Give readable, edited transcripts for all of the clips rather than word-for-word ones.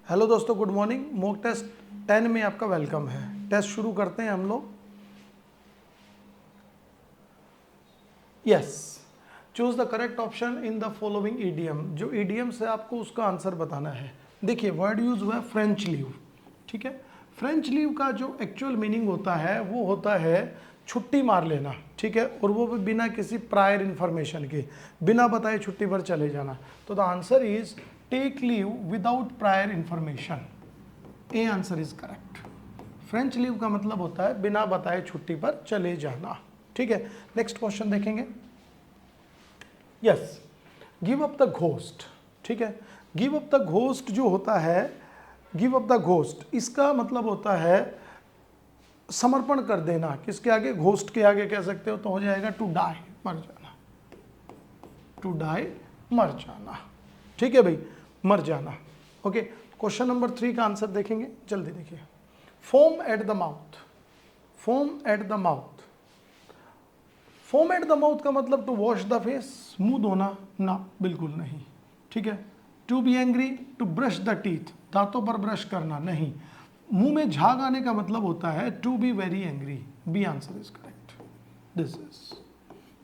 Hello दोस्तों, good morning. Mock test 10 में आपका वेलकम है। टेस्ट शुरू करते हैं हम लोग। Yes, choose the correct option in the following EDM. जो ईडीएम से आपको उसका आंसर बताना है। देखिए, वर्ड यूज हुआ है फ्रेंच लीव। ठीक है, फ्रेंच लीव का जो एक्चुअल मीनिंग होता है वो होता है छुट्टी मार लेना। ठीक है, और वो भी बिना किसी प्रायर इन्फॉर्मेशन के, बिना बताए छुट्टी पर चले जाना। तो the answer is take leave without prior information. A answer is correct. French leave का मतलब होता है बिना बताए छुट्टी पर चले जाना। ठीक है, नेक्स्ट क्वेश्चन देखेंगे। Yes, give up the ghost. ठीक है, गिव अप द घोस्ट जो होता है, गिव अप द घोस्ट, इसका मतलब होता है समर्पण कर देना। किसके आगे? घोस्ट के आगे कह सकते हो, तो हो जाएगा टू डाई, मर जाना। टू डाई, मर जाना। ठीक है भाई, मर जाना। ओके, क्वेश्चन नंबर 3 का आंसर देखेंगे, जल्दी देखिए। Foam at the mouth. Foam at the mouth, foam at the mouth का मतलब टू वॉश द फेस, मुंह धोना ना, बिल्कुल नहीं। ठीक है, to be angry, to brush the teeth, दांतों पर ब्रश करना नहीं। मुंह में झाग आने का मतलब होता है to be very angry. B answer is correct. This is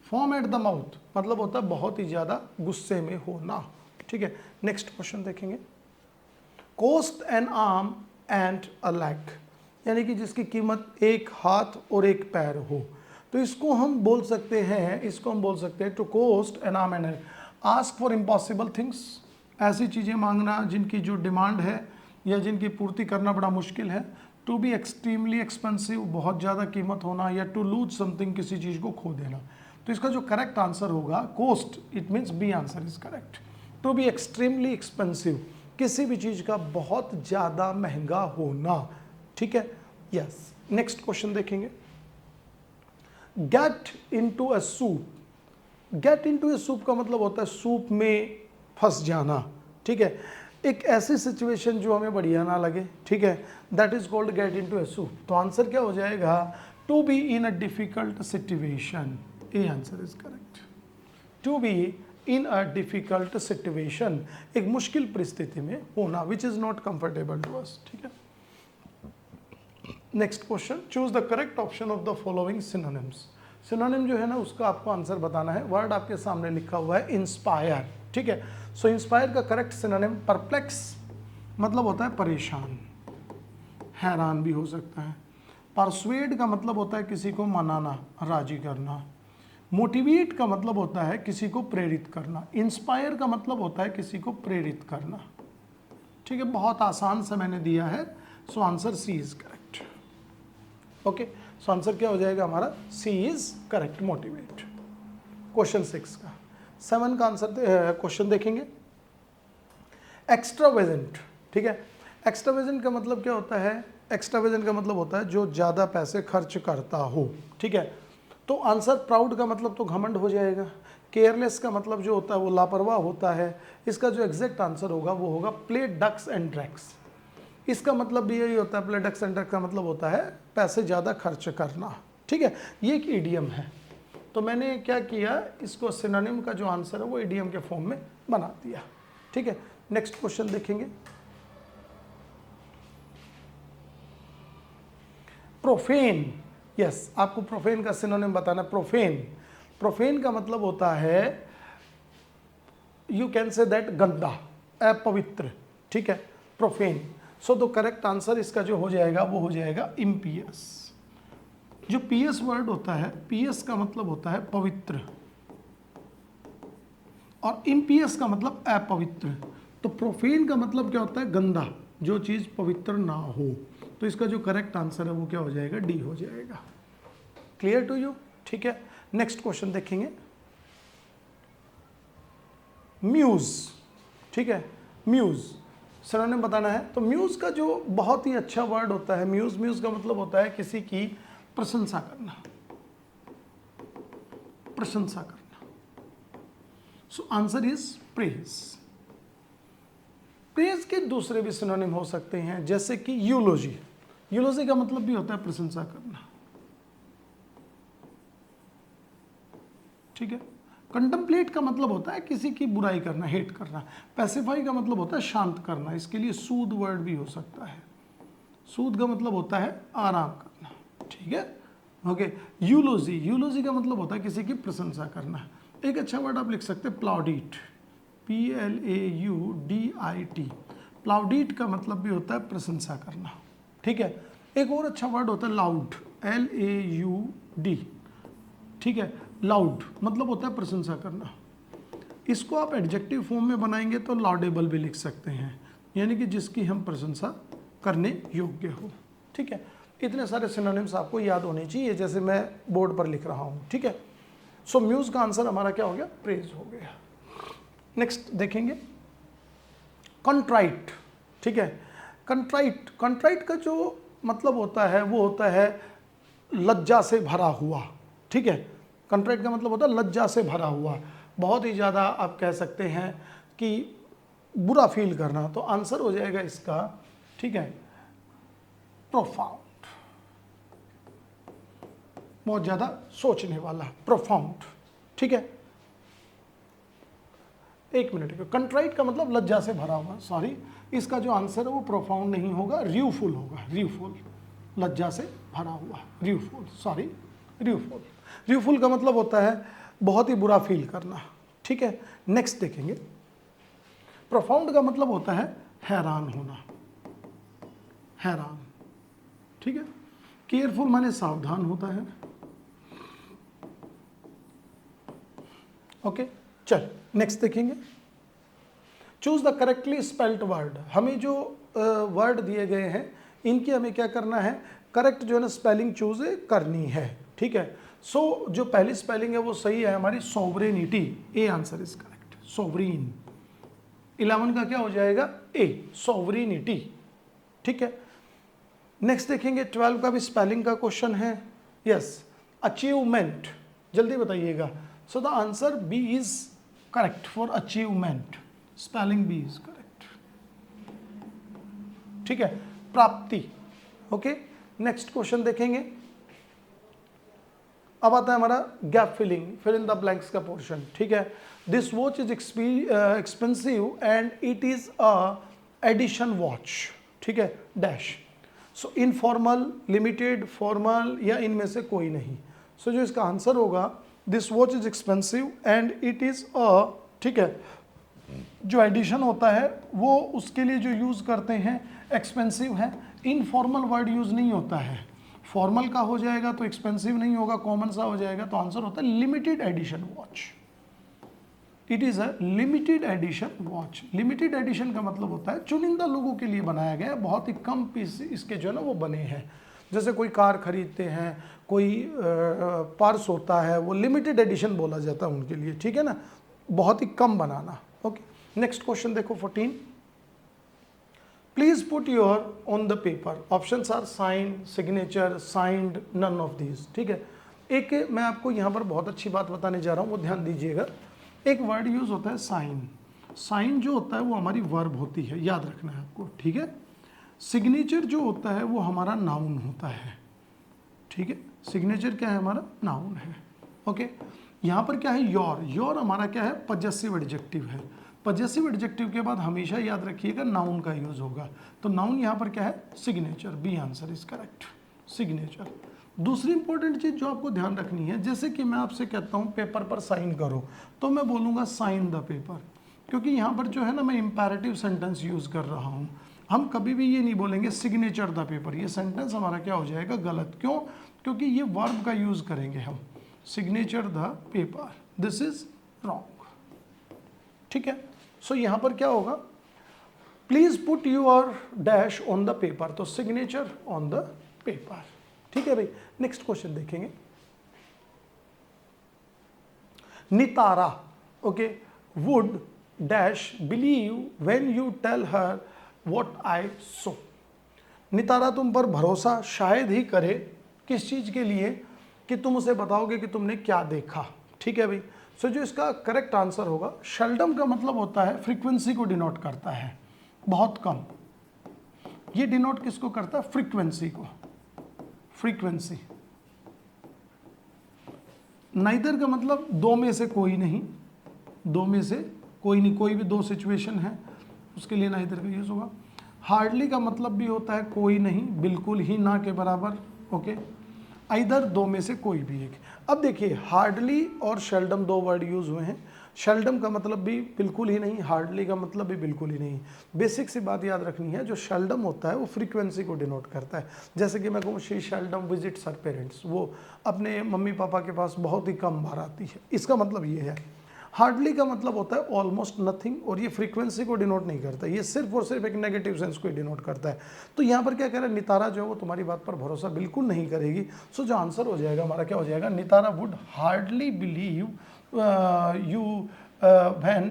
foam at the mouth मतलब होता है बहुत ही ज्यादा गुस्से में होना। ठीक है, नेक्स्ट क्वेश्चन देखेंगे। Cost an arm and a leg, यानी कि जिसकी कीमत एक हाथ और एक पैर हो, तो इसको हम बोल सकते हैं to cost an arm and a leg. Ask for impossible things, ऐसी चीज़ें मांगना जिनकी जो डिमांड है या जिनकी पूर्ति करना बड़ा मुश्किल है। टू बी एक्सट्रीमली एक्सपेंसिव, बहुत ज़्यादा कीमत होना, या टू लूज समथिंग, किसी चीज़ को खो देना। तो इसका जो करेक्ट आंसर होगा cost, it means B answer is correct. To be extremely expensive, किसी भी चीज़ का बहुत ज़्यादा महंगा होना। ठीक है, यस। नेक्स्ट क्वेश्चन देखेंगे। Gate into a soup. Gate into a soup का मतलब होता है सूप में फंस जाना। ठीक है, एक ऐसी सिचुएशन जो हमें बढ़िया ना लगे। ठीक है, that is called get into a soup. तो आंसर क्या हो जाएगा? To be in a difficult situation. A answer is correct. To be in a difficult situation, एक मुश्किल परिस्थिति में होना, which is not comfortable to us. ठीक है, next question. Choose the correct option of the following synonyms. Synonym जो है ना, उसका आपको आंसर बताना है। वर्ड आपके सामने लिखा हुआ है इंस्पायर। ठीक है, सो इंस्पायर का करेक्ट सिनोनिम परप्लेक्स, मतलब होता है परेशान, हैरान भी हो सकता है। परसुएड का मतलब होता है किसी को मनाना, राजी करना। मोटिवेट का मतलब होता है किसी को प्रेरित करना। इंस्पायर का मतलब होता है किसी को प्रेरित करना। ठीक है, बहुत आसान से मैंने दिया है। So answer C is correct. Okay, so answer क्या हो जाएगा हमारा? C is correct, motivate. Question 6 का 7 का आंसर क्वेश्चन देखेंगे। एक्स्ट्रावेजेंट। ठीक है, एक्स्ट्रावेजेंट का मतलब क्या होता है? एक्स्ट्रावेजेंट का मतलब होता है जो ज़्यादा पैसे खर्च करता हो। ठीक है, तो आंसर प्राउड का मतलब तो घमंड हो जाएगा। केयरलेस का मतलब जो होता है वो लापरवाह होता है। इसका जो एग्जैक्ट आंसर होगा वो होगा प्ले डक्स एंड ड्रैग्स। इसका मतलब भी यही होता है, प्ले डक्स एंड ड्रैग्स का मतलब होता है पैसे ज़्यादा खर्च करना। ठीक है, ये एक ईडियम है। तो मैंने क्या किया, इसको सिनोनिम का जो आंसर है वो ईडियम के फॉर्म में बना दिया। ठीक है, नेक्स्ट क्वेश्चन देखेंगे। प्रोफेन। यस, आपको प्रोफेन का सिनोनिम बताना है। प्रोफेन, प्रोफेन का मतलब होता है, यू कैन से दैट गंदा, अपवित्र। ठीक है, profane. So the correct answer इसका जो हो जाएगा वो हो जाएगा इम्पियस। जो पीएस वर्ड होता है, पीएस का मतलब होता है पवित्र, और इम्पियस का मतलब अपवित्र। तो प्रोफेन का मतलब क्या होता है? गंदा, जो चीज़ पवित्र ना हो। तो इसका जो करेक्ट आंसर है वो क्या हो जाएगा? डी हो जाएगा। Clear to you? ठीक है, नेक्स्ट क्वेश्चन देखेंगे। म्यूज। ठीक है, म्यूज सिनोनिम बताना है। तो म्यूज का जो बहुत ही अच्छा वर्ड होता है म्यूज, म्यूज का मतलब होता है किसी की प्रशंसा करना, प्रशंसा करना। So answer is praise. Praise के दूसरे भी सिनोनिम हो सकते हैं, जैसे कि यूलोजी। यूलोजी का मतलब भी होता है प्रशंसा करना। ठीक है, कंटेम्पलेट का मतलब होता है किसी की बुराई करना, हेट करना। पैसिफाई का मतलब होता है शांत करना, इसके लिए सूद वर्ड भी हो सकता है। सूद का मतलब होता है आराम करना, ठीक है, ओके। यूलोजी, यूलोजी का मतलब होता है किसी की प्रशंसा करना। एक अच्छा वर्ड आप लिख सकते हैं प्लाउडीट, PLAUDIT। प्लाउडीट का मतलब भी होता है प्रशंसा करना, ठीक है। एक और अच्छा वर्ड होता है लाउड, LAUD, ठीक है। लाउड मतलब होता है प्रशंसा करना। इसको आप एडजेक्टिव फॉर्म में बनाएंगे तो लाउडेबल भी लिख सकते हैं, यानी कि जिसकी हम प्रशंसा करने योग्य हो, ठीक है। इतने सारे सिनोनिम्स आपको याद होने चाहिए जैसे मैं बोर्ड पर लिख रहा हूँ, ठीक है। सो म्यूज का आंसर हमारा क्या हो गया, प्रेज हो गया। नेक्स्ट देखेंगे कंट्राइट, ठीक है। कंट्राइट, कंट्राइट का जो मतलब होता है वो होता है लज्जा से भरा हुआ, ठीक है। कंट्राइट का मतलब होता है लज्जा से भरा हुआ, बहुत ही ज़्यादा आप कह सकते हैं कि बुरा फील करना। तो आंसर हो जाएगा इसका, ठीक है, प्रोफाउंड, बहुत ज़्यादा सोचने वाला, प्रोफाउंड, ठीक है। एक मिनट, कंट्राइट का मतलब लज्जा से भरा हुआ, सॉरी, इसका जो आंसर है वो प्रोफाउंड नहीं होगा, र्यूफुल होगा, र्यूफुल, लज्जा से भरा हुआ, र्यूफुल, सॉरी, र्यूफुल। र्यूफुल का मतलब होता है बहुत ही बुरा फील करना, ठीक है। नेक्स्ट देखेंगे, प्रोफाउंड का मतलब होता है हैरान होना, हैरान, ठीक है। केयरफुल माने सावधान होता है, ओके। चल नेक्स्ट देखेंगे, choose the correctly spelled word. हमें जो वर्ड दिए गए हैं इनकी हमें क्या करना है, करेक्ट जो है ना स्पेलिंग चूज करनी है, ठीक है। सो जो पहली स्पेलिंग है वो सही है हमारी, sovereignty, A answer is correct, sovereign. 11 का क्या हो जाएगा, ए, सोवरेनिटी, ठीक है। नेक्स्ट देखेंगे 12 का भी स्पेलिंग का क्वेश्चन है, यस, अचीवमेंट, जल्दी बताइएगा। So the answer B is correct for achievement, spelling B is correct, ठीक है। प्राप्ति, ओके। नेक्स्ट क्वेश्चन देखेंगे, अब आता है हमारा gap filling, fill in the blanks का पोर्शन, ठीक है। This watch is expensive and it is a edition watch, ठीक है, dash. So informal, limited, formal या इनमें से कोई नहीं। सो जो इसका आंसर होगा, this watch is expensive and it is अ, ठीक है, जो एडिशन होता है वो उसके लिए जो यूज करते हैं एक्सपेंसिव है। इनफॉर्मल वर्ड यूज नहीं होता है, फॉर्मल का हो जाएगा तो एक्सपेंसिव नहीं होगा, कॉमन सा हो जाएगा, तो आंसर होता है limited edition watch. It is a limited edition watch. Limited edition का मतलब होता है चुनिंदा लोगों के लिए बनाया गया है, बहुत ही कम पीस इसके जो है ना वो बने हैं। जैसे कोई कार खरीदते हैं, कोई पर्स होता है, वो लिमिटेड एडिशन बोला जाता है उनके लिए, ठीक है ना, बहुत ही कम बनाना, ओके। नेक्स्ट क्वेश्चन देखो 14, please put your on the paper. Options are sign, signature, signed, none of these, ठीक है। एक मैं आपको यहाँ पर बहुत अच्छी बात बताने जा रहा हूँ, वो ध्यान दीजिएगा। एक वर्ड यूज होता है साइन, साइन जो होता है वो हमारी वर्ब होती है, याद रखना है आपको, ठीक है। सिग्नेचर जो होता है वो हमारा नाउन होता है, ठीक है। सिग्नेचर क्या है, हमारा नाउन है, ओके। यहाँ पर क्या है, योर, योर हमारा क्या है, पजेसिव एडजेक्टिव है। पजेसिव एडजेक्टिव के बाद हमेशा याद रखिएगा नाउन का यूज होगा, तो नाउन यहाँ पर क्या है, signature, B answer is correct, signature. दूसरी इंपॉर्टेंट चीज जो आपको ध्यान रखनी है, जैसे कि मैं आपसे कहता हूँ पेपर पर साइन करो, तो मैं बोलूँगा साइन द पेपर, क्योंकि यहाँ पर जो है ना मैं इंपैरेटिव सेंटेंस यूज कर रहा हूँ। हम कभी भी ये नहीं बोलेंगे सिग्नेचर द पेपर, ये सेंटेंस हमारा क्या हो जाएगा, गलत। क्यों, क्योंकि ये वर्ब का यूज करेंगे हम, signature the paper, this is wrong, ठीक है। सो यहाँ पर क्या होगा, please put your dash on the paper, तो सिग्नेचर ऑन द पेपर, ठीक है भाई। नेक्स्ट क्वेश्चन देखेंगे, Nitara, okay, would dash believe when you tell her what I saw. Nitara तुम पर भरोसा शायद ही करे, किस चीज के लिए, कि तुम उसे बताओगे कि तुमने क्या देखा, ठीक है भाई। सो जो इसका करेक्ट आंसर होगा, शेल्डम का मतलब होता है फ्रीक्वेंसी को डिनोट करता है, बहुत कम। ये डिनोट किसको करता है, फ्रीक्वेंसी को, फ्रीक्वेंसी। नाइदर का मतलब दो में से कोई नहीं, दो में से कोई नहीं, कोई भी दो सिचुएशन है उसके लिए नाइदर का यूज होगा। हार्डली का मतलब भी होता है कोई नहीं, बिल्कुल ही ना के बराबर, ओके। आइदर दो में से कोई भी एक। अब देखिए हार्डली और शेल्डम दो वर्ड यूज हुए हैं। शेल्डम का मतलब भी बिल्कुल ही नहीं, हार्डली का मतलब भी बिल्कुल ही नहीं। बेसिक सी बात याद रखनी है, जो शेल्डम होता है वो फ्रीक्वेंसी को डिनोट करता है। जैसे कि मैं कहूँ she seldom visits her parents, वो अपने मम्मी पापा के पास बहुत ही कम बार आती है, इसका मतलब ये है। हार्डली का मतलब होता है ऑलमोस्ट नथिंग, और ये फ्रीक्वेंसी को डिनोट नहीं करता, ये सिर्फ और सिर्फ एक नेगेटिव सेंस को डिनोट करता है। तो यहाँ पर क्या कह रहा है, नितारा जो है वो तुम्हारी बात पर भरोसा बिल्कुल नहीं करेगी। सो जो आंसर हो जाएगा हमारा क्या हो जाएगा, Nitara would hardly believe you when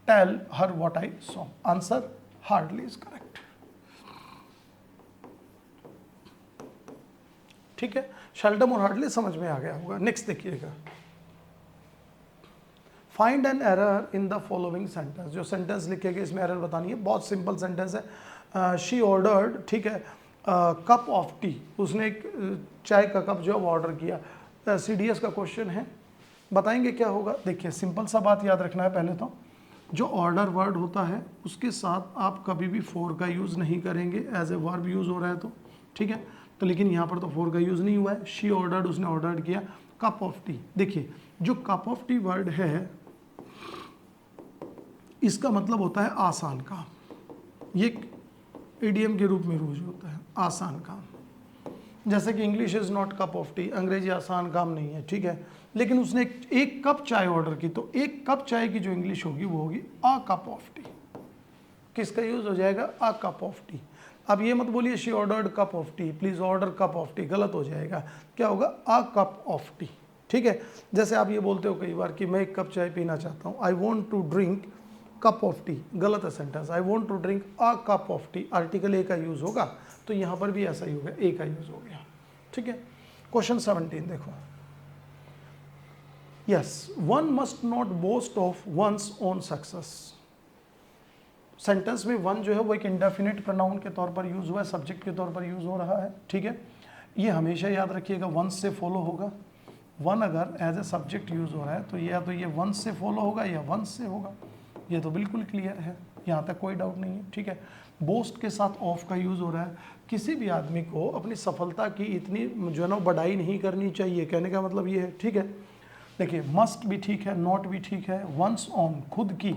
tell her what I saw. Answer hardly is correct. ठीक है, शेल्डम और हार्डली समझ में आ गया होगा। नेक्स्ट देखिएगा, find an error in the following sentence. जो सेंटेंस लिखेगा इसमें एरर बतानी है, बहुत सिंपल सेंटेंस है। शी ऑर्डर्ड, ठीक है, कप ऑफ टी, उसने एक चाय का कप जो है वो ऑर्डर किया। CDS का क्वेश्चन है, बताएंगे क्या होगा। देखिए सिंपल सा बात याद रखना है, पहले तो जो ऑर्डर वर्ड होता है उसके साथ आप कभी भी फॉर का यूज़ नहीं करेंगे, एज ए वर्ब यूज़ हो रहा है तो, ठीक है। तो लेकिन यहाँ पर तो फॉर का यूज़ नहीं हुआ है। शी ऑर्डर्ड, उसने ऑर्डर किया कप ऑफ टी। देखिए जो कप ऑफ टी वर्ड है इसका मतलब होता है आसान काम, ये इडियम के रूप में यूज होता है, आसान काम। जैसे कि English is not cup of T, अंग्रेजी आसान काम नहीं है, ठीक है। लेकिन उसने एक कप चाय ऑर्डर की, तो एक कप चाय की जो इंग्लिश होगी वो होगी अ कप ऑफ टी। किसका यूज हो जाएगा, अ कप ऑफ टी। अब ये मत बोलिए she ordered cup of T, please order cup of tea, गलत हो जाएगा। क्या होगा, अ कप ऑफ टी, ठीक है। जैसे आप ये बोलते हो कई बार कि मैं एक कप चाय पीना चाहता हूँ, I want to drink cup of tea, गलत है sentence. I want to drink a cup of tea, article A का यूज होगा, तो यहाँ पर भी ऐसा ही होगा, ए का यूज हो गया, ठीक है। क्वेश्चन 17 देखो, yes, one must not boast of one's own success. Sentence में वन जो है वो एक इंडेफिनिट प्रोनाउन के तौर पर यूज हुआ है, सब्जेक्ट के तौर पर यूज हो रहा है, ठीक है। ये हमेशा याद रखिएगा, वंस से फॉलो होगा। वन अगर एज ए सब्जेक्ट यूज हो रहा है तो ये वंस से फॉलो होगा या वंस से होगा, ये तो बिल्कुल क्लियर है, यहाँ तक कोई डाउट नहीं है, ठीक है। बोस्ट के साथ ऑफ का यूज़ हो रहा है। किसी भी आदमी को अपनी सफलता की इतनी जो है ना बढ़ाई नहीं करनी चाहिए, कहने का मतलब ये है, ठीक है। देखिए मस्ट भी ठीक है, नॉट भी ठीक है, वंस ऑन खुद की,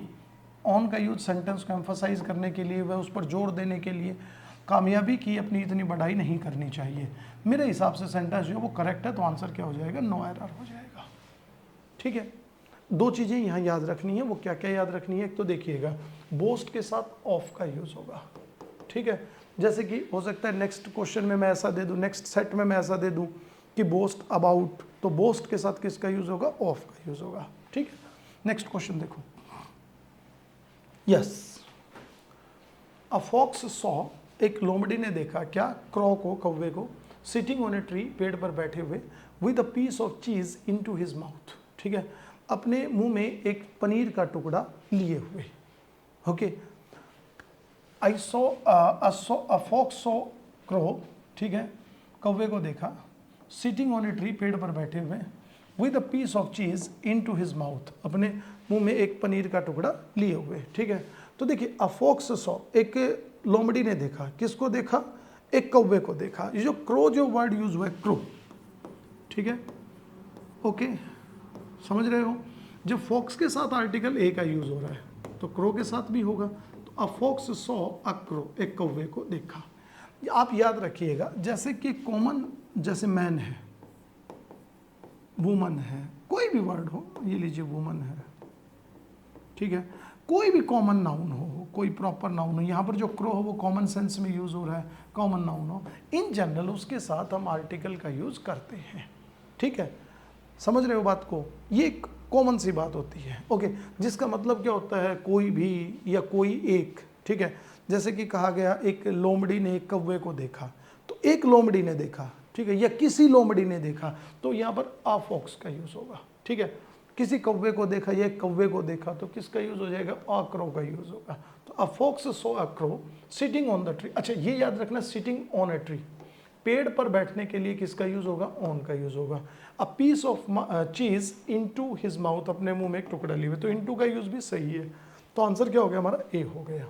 ऑन का यूज सेंटेंस को एम्फोसाइज करने के लिए, वह उस पर जोर देने के लिए, कामयाबी की अपनी इतनी बढ़ाई नहीं करनी चाहिए। मेरे हिसाब से सेंटेंस जो है वो करेक्ट है, तो आंसर क्या हो जाएगा, नो एरर हो जाएगा, ठीक है। दो चीज़ें यहाँ याद रखनी है, वो क्या क्या याद रखनी है। एक तो देखिएगा बोस्ट के साथ ऑफ का यूज़ होगा, ठीक है। जैसे कि हो सकता है नेक्स्ट क्वेश्चन में मैं ऐसा दे दूँ, नेक्स्ट सेट में मैं ऐसा दे दूँ कि बोस्ट अबाउट, तो बोस्ट के साथ किसका यूज़ होगा, ऑफ का यूज़ होगा, ठीक है। नेक्स्ट क्वेश्चन देखो, यस, अ फॉक्स सॉ, एक लोमड़ी ने देखा क्या, क्रॉ को, कौवे को, सिटिंग ऑन ए ट्री, पेड़ पर बैठे हुए, विद अ पीस ऑफ चीज इनटू हिज माउथ, ठीक है, अपने मुंह में एक पनीर का टुकड़ा लिए हुए, okay. I saw a fox saw crow, ठीक है, कौवे को देखा, सिटिंग ऑन ए ट्री, पेड़ पर बैठे हुए, विद अ पीस ऑफ चीज इनटू हिज माउथ, अपने मुंह में एक पनीर का टुकड़ा लिए हुए, ठीक है। तो देखिए अ फॉक्स सॉ, एक लोमड़ी ने देखा, किसको देखा, एक कौवे को देखा। ये जो क्रो जो वर्ड यूज हुआ है, क्रो, ठीक है, ओके, समझ रहे हो। जब फॉक्स के साथ आर्टिकल ए का यूज हो रहा है तो क्रो के साथ भी होगा। तो a fox saw a crow, एक कौवे को देखा। आप याद रखिएगा, जैसे कि कॉमन, जैसे मैन है, वुमन है, कोई भी वर्ड हो, ये लीजिए वुमन है, ठीक है, कोई भी कॉमन नाउन हो, कोई प्रॉपर नाउन हो, यहाँ पर जो क्रो हो वो कॉमन सेंस में यूज हो रहा है, कॉमन नाउन हो, इन जनरल उसके साथ हम आर्टिकल का यूज करते हैं, ठीक है। समझ रहे हो बात को, ये एक कॉमन सी बात होती है, ओके। जिसका मतलब क्या होता है, कोई भी या कोई एक, ठीक है। जैसे कि कहा गया एक लोमड़ी ने एक कौवे को देखा, तो एक लोमड़ी ने देखा, ठीक है, या किसी लोमड़ी ने देखा, तो यहाँ पर अ फॉक्स का यूज होगा, ठीक है। किसी कौवे को देखा या कौवे को देखा तो किसका यूज हो जाएगा, अ क्रो का यूज होगा। तो a fox saw a crow sitting on the tree. अच्छा ये याद रखना, सिटिंग ऑन ए ट्री, पेड़ पर बैठने के लिए किसका यूज होगा, ऑन का यूज होगा। अ पीस ऑफ चीज इनटू हिज माउथ, अपने मुंह में एक टुकड़ा लिए हुए, तो इनटू का यूज भी सही है। तो आंसर क्या हो गया हमारा, ए हो गया।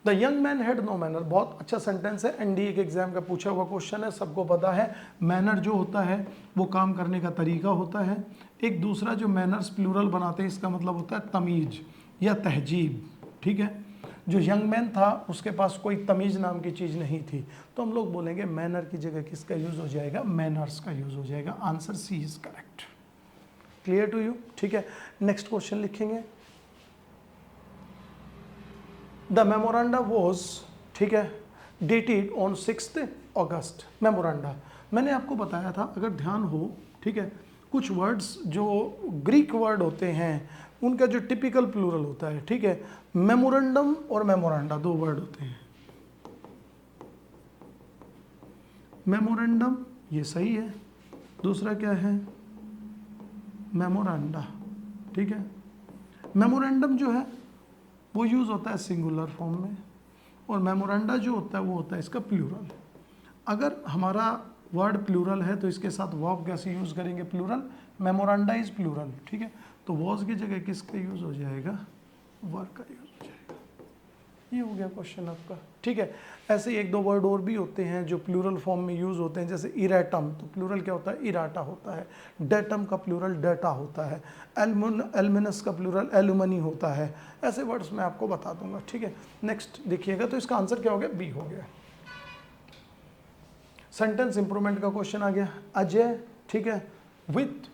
The young man had no manner, बहुत अच्छा सेंटेंस है, एनडीए के एग्जाम का पूछा हुआ क्वेश्चन है, सबको पता है। मैनर जो होता है वो काम करने का तरीका होता है। एक दूसरा जो मैनर्स प्लूरल बनाते हैं, इसका मतलब होता है तमीज या तहजीब, ठीक है। जो यंग मैन था उसके पास कोई तमीज नाम की चीज़ नहीं थी, तो हम लोग बोलेंगे मैनर की जगह किसका यूज़ हो जाएगा, मैनर्स का यूज़ हो जाएगा। Answer C is correct. Clear to you, ठीक है। नेक्स्ट क्वेश्चन लिखेंगे, द मेमोरेंडा वॉज, ठीक है, डेटेड ऑन 6 अगस्त। मेमोरेंडा मैंने आपको बताया था, अगर ध्यान हो, ठीक है, कुछ वर्ड्स जो ग्रीक वर्ड होते हैं उनका जो टिपिकल प्लूरल होता है, ठीक है। मेमोरेंडम और मेमोरेंडा दो वर्ड होते हैं। मेमोरेंडम ये सही है, दूसरा क्या है, मेमोरेंडा, ठीक है। मेमोरेंडम जो है वो यूज़ होता है सिंगुलर फॉर्म में, और मेमोरेंडा जो होता है वो होता है इसका प्लूरल। अगर हमारा वर्ड प्लूरल है तो इसके साथ वर्ब कैसे यूज़ करेंगे, प्लूरल। मेमोरेंडा इज प्लूरल, ठीक है, तो वॉज की जगह किसका यूज़ हो जाएगा, वर्ब का यूज़ हो जाएगा। ये हो गया क्वेश्चन आपका, ठीक है। ऐसे ही एक दो वर्ड और भी होते हैं जो प्लूरल फॉर्म में यूज़ होते हैं, जैसे इरेटम, तो प्लूरल क्या होता है, इराटा होता है। डेटम का प्लूरल डेटा होता है। एलमिनस का प्लूरल एलुमनी होता है। ऐसे वर्ड्स मैं आपको बता दूंगा, ठीक है। नेक्स्ट देखिएगा, तो इसका आंसर क्या हो गया, बी हो गया। सेंटेंस इंप्रूवमेंट का क्वेश्चन आ गया। अजय, ठीक है, with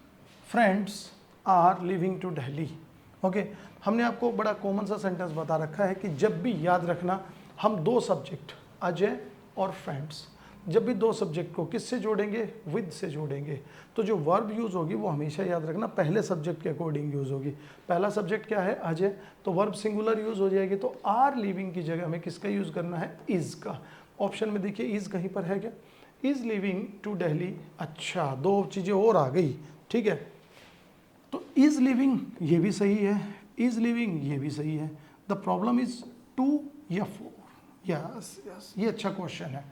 friends are living to Delhi. Okay, हमने आपको बड़ा कॉमन सा सेंटेंस बता रखा है कि जब भी याद रखना, हम दो सब्जेक्ट अजय और फ्रेंड्स, जब भी दो सब्जेक्ट को किससे जोड़ेंगे, विद से जोड़ेंगे, तो जो वर्ब यूज़ होगी वो हमेशा याद रखना पहले सब्जेक्ट के अकॉर्डिंग यूज़ होगी। पहला सब्जेक्ट क्या है, अजय, तो वर्ब सिंगुलर यूज़ हो जाएगी, तो आर लिविंग की जगह हमें किसका यूज़ करना है, इज़ का। ऑप्शन में देखिए इज़ कहीं पर है क्या, इज़ लिविंग टू दिल्ली। अच्छा, दो चीज़ें और आ गई, ठीक है। तो इज़ लिविंग ये भी सही है, इज़ लिविंग ये भी सही है। द प्रॉब्लम इज 2 या 4। यस यस, ये अच्छा क्वेश्चन है।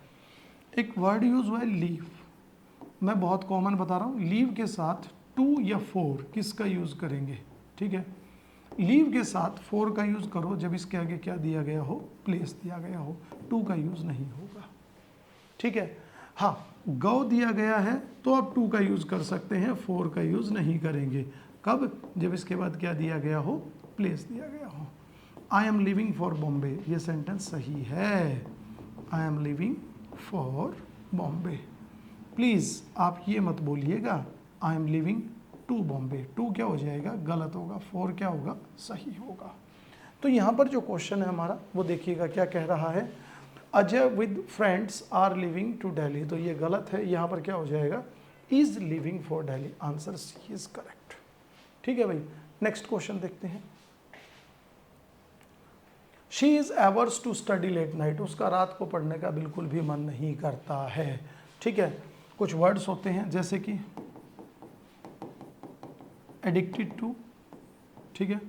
एक वर्ड यूज हुआ है लीव, मैं बहुत कॉमन बता रहा हूँ, लीव के साथ 2 या 4 किसका यूज करेंगे, ठीक है। लीव के साथ 4 का यूज करो जब इसके आगे क्या दिया गया हो, प्लेस दिया गया हो, 2 का यूज नहीं होगा, ठीक है। हाँ, गौ दिया गया है तो आप 2 का यूज कर सकते हैं, 4 का यूज नहीं करेंगे। कब, जब इसके बाद क्या दिया गया हो, प्लेस दिया गया हो। I am living for Bombay, ये सेंटेंस सही है, I am living for Bombay. Please आप ये मत बोलिएगा I am living to Bombay, 2 क्या हो जाएगा, गलत होगा, 4 क्या होगा, सही होगा। तो यहाँ पर जो क्वेश्चन है हमारा वो देखिएगा क्या कह रहा है, Ajay with friends are living to Delhi, तो ये गलत है, यहाँ पर क्या हो जाएगा, is living for Delhi. Answer C is correct, ठीक है भाई। नेक्स्ट क्वेश्चन देखते हैं। She is averse to study late night, उसका रात को पढ़ने का बिल्कुल भी मन नहीं करता है, ठीक है। कुछ वर्ड्स होते हैं जैसे कि एडिक्टेड टू, ठीक है,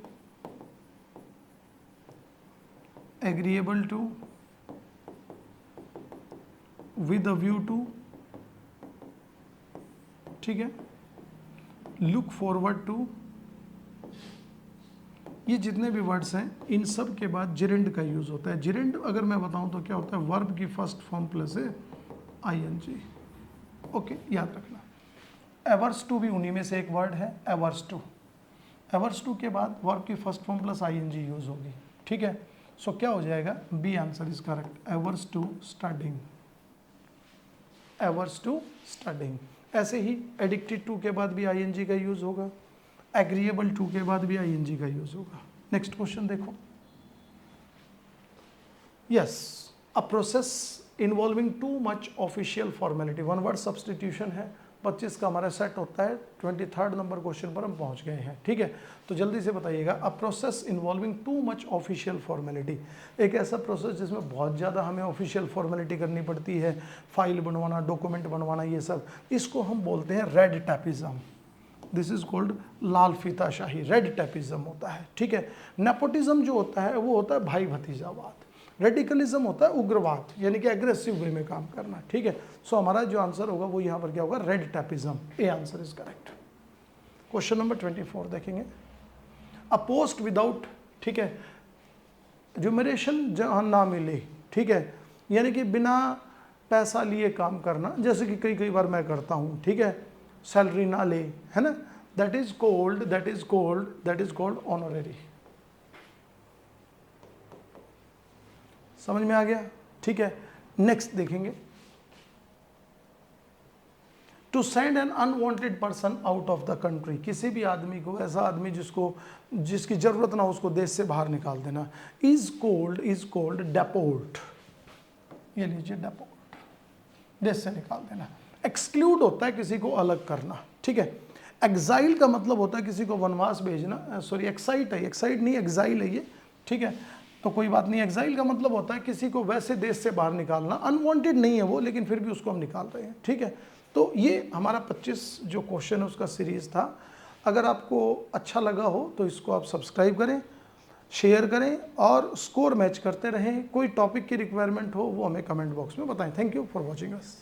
agreeable to, with a view to, ठीक है, लुक फॉरवर्ड टू। ये जितने भी वर्ड्स हैं इन सब के बाद जिरेंड का यूज होता है। जिरेंड अगर मैं बताऊं तो क्या होता है, वर्ब की फर्स्ट फॉर्म प्लस है आईएनजी। ओके, याद रखना। एवर्स टू भी उन्हीं में से एक वर्ड है, एवर्स टू। एवर्स टू के बाद वर्ब की first form plus I N G use होगी, ठीक है। सो क्या हो जाएगा, B answer is correct, averse to studying, averse to studying. ऐसे ही एडिक्टेड टू के बाद भी आईएनजी का यूज होगा, एग्रीएबल टू के बाद भी आईएनजी का यूज होगा। नेक्स्ट क्वेश्चन देखो। Yes, a process involving too much official formality, one word substitution है। 25 का हमारा सेट होता है, 23rd नंबर क्वेश्चन पर हम पहुंच गए हैं, ठीक है। तो जल्दी से बताइएगा, a process involving too much official formality, एक ऐसा प्रोसेस जिसमें बहुत ज़्यादा हमें ऑफिशियल फॉर्मेलिटी करनी पड़ती है, फाइल बनवाना, डॉक्यूमेंट बनवाना, ये सब, इसको हम बोलते हैं red tapism. This is called लाल फीताशाही, रेड टैपिज्म होता है, ठीक है। नेपोटिज्म जो होता है वो होता है भाई भतीजावाद। रेडिकलिज्म होता है उग्रवाद, यानी कि एग्रेसिव वे में काम करना, ठीक है। सो हमारा जो आंसर होगा वो यहाँ पर क्या होगा, red tapism, A answer is correct. Question number 24 देखेंगे, अ पोस्ट विदाउट, ठीक है, रिम्यूनरेशन जहाँ ना मिले, ठीक है, यानी कि बिना पैसा लिए काम करना, जैसे कि कई बार मैं करता हूँ, ठीक है, सैलरी ना ले, है ना, दैट इज कॉल्ड ऑनरेरी। समझ में आ गया, ठीक है। नेक्स्ट देखेंगे, to send an unwanted person out of the country, किसी भी आदमी को, ऐसा आदमी जिसकी जरूरत ना हो उसको देश से बाहर निकाल देना, इज कॉल्ड डेपोर्ट। ये लीजिए डेपोर्ट, देश से निकाल देना। एक्सक्लूड होता है किसी को अलग करना, ठीक है। एग्जाइल का मतलब होता है किसी को वनवास भेजना, सॉरी एक्साइट है, एक्साइट नहीं एग्जाइल है ये, ठीक है, तो कोई बात नहीं। एग्जाइल का मतलब होता है किसी को वैसे देश से बाहर निकालना, अनवांटेड नहीं है वो, लेकिन फिर भी उसको हम निकाल रहे हैं, ठीक है। तो ये हमारा 25 जो क्वेश्चन है उसका सीरीज था। अगर आपको अच्छा लगा हो तो इसको आप सब्सक्राइब करें, शेयर करें और स्कोर मैच करते रहें। कोई टॉपिक की रिक्वायरमेंट हो वो हमें कमेंट बॉक्स में बताएं। Thank you for watching us.